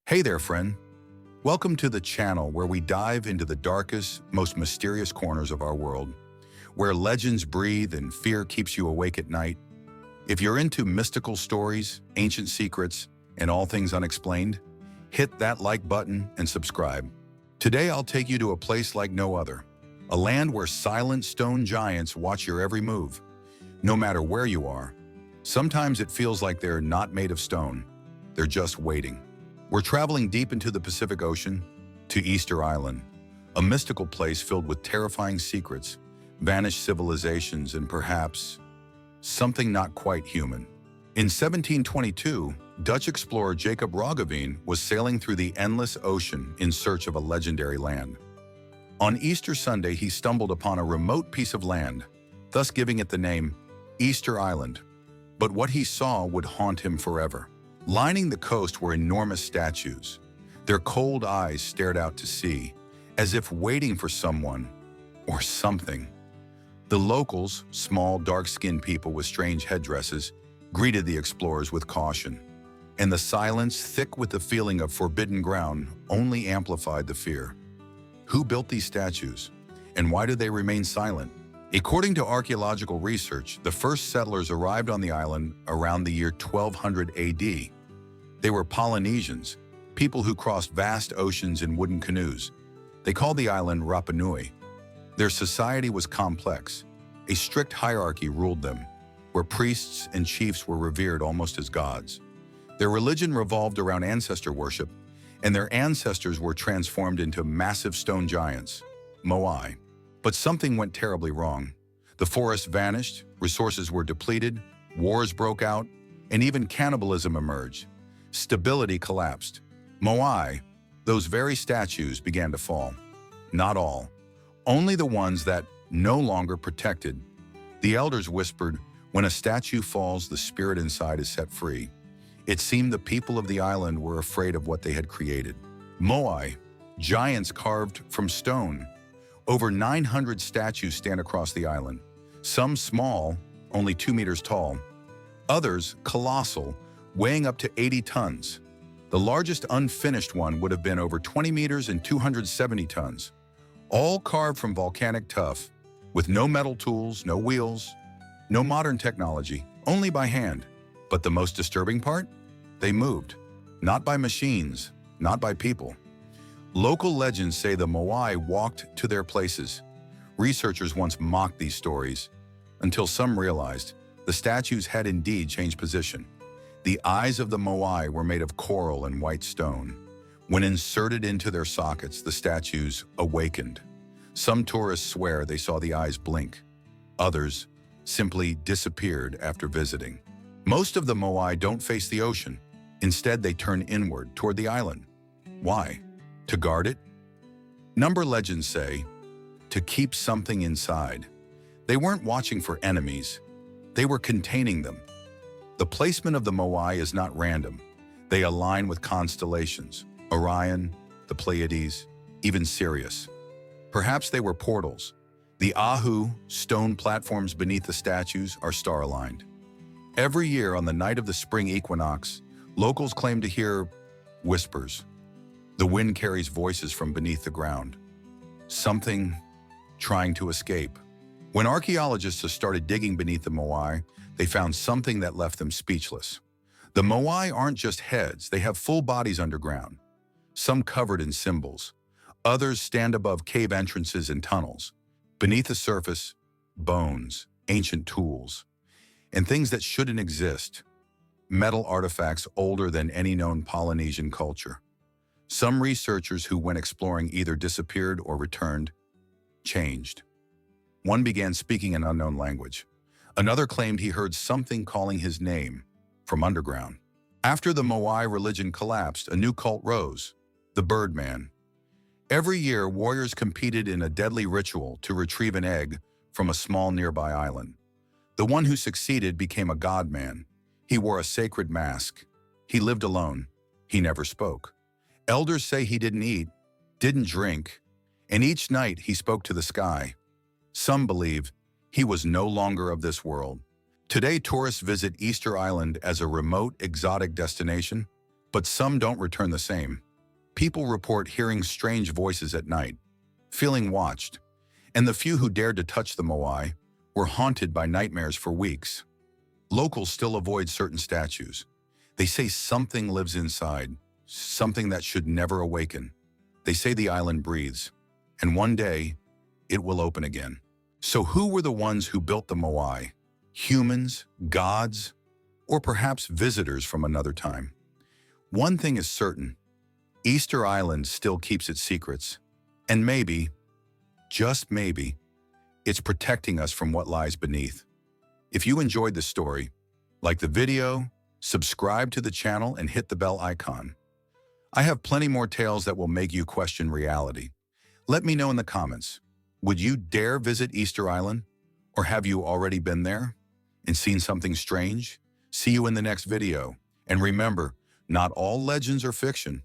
Hey there, friend. Welcome to the channel where we dive into the darkest, most mysterious corners of our world, where legends breathe and fear keeps you awake at night. If you're into mystical stories, ancient secrets, and all things unexplained, hit that like button and subscribe. Today I'll take you to a place like no other, a land where silent stone giants watch your every move, no matter where you are. Sometimes it feels like they're not made of stone, they're just waiting. We're traveling deep into the Pacific Ocean to Easter Island, a mystical place filled with terrifying secrets, vanished civilizations, and perhaps something not quite human. In 1722, Dutch explorer Jacob Roggeveen was sailing through the endless ocean in search of a legendary land. On Easter Sunday, he stumbled upon a remote piece of land, thus giving it the name Easter Island. But what he saw would haunt him forever. Lining the coast were enormous statues. Their cold eyes stared out to sea, as if waiting for someone or something. The locals, small, dark-skinned people with strange headdresses, greeted the explorers with caution, and the silence, thick with the feeling of forbidden ground, only amplified the fear. Who built these statues, and why do they remain silent? According to archaeological research, the first settlers arrived on the island around the year 1200 AD. They were Polynesians, people who crossed vast oceans in wooden canoes. They called the island Rapa Nui. Their society was complex. A strict hierarchy ruled them, where priests and chiefs were revered almost as gods. Their religion revolved around ancestor worship, and their ancestors were transformed into massive stone giants, Moai. But something went terribly wrong. The forests vanished, resources were depleted, wars broke out, and even cannibalism emerged. Stability collapsed. Moai, those very statues, began to fall. Not all. Only the ones that no longer protected. The elders whispered, "When a statue falls, the spirit inside is set free." It seemed the people of the island were afraid of what they had created. Moai, giants carved from stone. Over 900 statues stand across the island. Some small, only 2 meters tall. Others colossal, weighing up to 80 tons. The largest unfinished one would have been over 20 meters and 270 tons. All carved from volcanic tuff, with no metal tools, no wheels, no modern technology, only by hand. But the most disturbing part? They moved. Not by machines, not by people. Local legends say the Moai walked to their places. Researchers once mocked these stories, until some realized the statues had indeed changed position. The eyes of the Moai were made of coral and white stone. When inserted into their sockets, the statues awakened. Some tourists swear they saw the eyes blink. Others simply disappeared after visiting. Most of the Moai don't face the ocean. Instead, they turn inward toward the island. Why? To guard it? Number legends say, to keep something inside. They weren't watching for enemies. They were containing them. The placement of the Moai is not random. They align with constellations, Orion, the Pleiades, even Sirius. Perhaps they were portals. The Ahu, stone platforms beneath the statues, are star-aligned. Every year on the night of the spring equinox, locals claim to hear whispers. The wind carries voices from beneath the ground. Something trying to escape. When archaeologists have started digging beneath the Moai, they found something that left them speechless. The Moai aren't just heads, they have full bodies underground. Some covered in symbols. Others stand above cave entrances and tunnels. Beneath the surface, bones, ancient tools, and things that shouldn't exist. Metal artifacts older than any known Polynesian culture. Some researchers who went exploring either disappeared or returned, changed. One began speaking an unknown language. Another claimed he heard something calling his name from underground. After the Moai religion collapsed, a new cult rose, the Birdman. Every year, warriors competed in a deadly ritual to retrieve an egg from a small nearby island. The one who succeeded became a god-man. He wore a sacred mask. He lived alone. He never spoke. Elders say he didn't eat, didn't drink, and each night he spoke to the sky. Some believe he was no longer of this world. Today, tourists visit Easter Island as a remote, exotic destination, But some don't return the same. People report hearing strange voices at night, feeling watched, and the few who dared to touch the Moai were haunted by nightmares for weeks. Locals still avoid certain statues. They say something lives inside, something that should never awaken. They say the island breathes, and one day, it will open again. So who were the ones who built the Moai? Humans, gods, or perhaps visitors from another time? One thing is certain, Easter Island still keeps its secrets, and maybe, just maybe, it's protecting us from what lies beneath. If you enjoyed this story, like the video, subscribe to the channel and hit the bell icon. I have plenty more tales that will make you question reality. Let me know in the comments, would you dare visit Easter Island? Or have you already been there and seen something strange? See you in the next video. And remember, not all legends are fiction.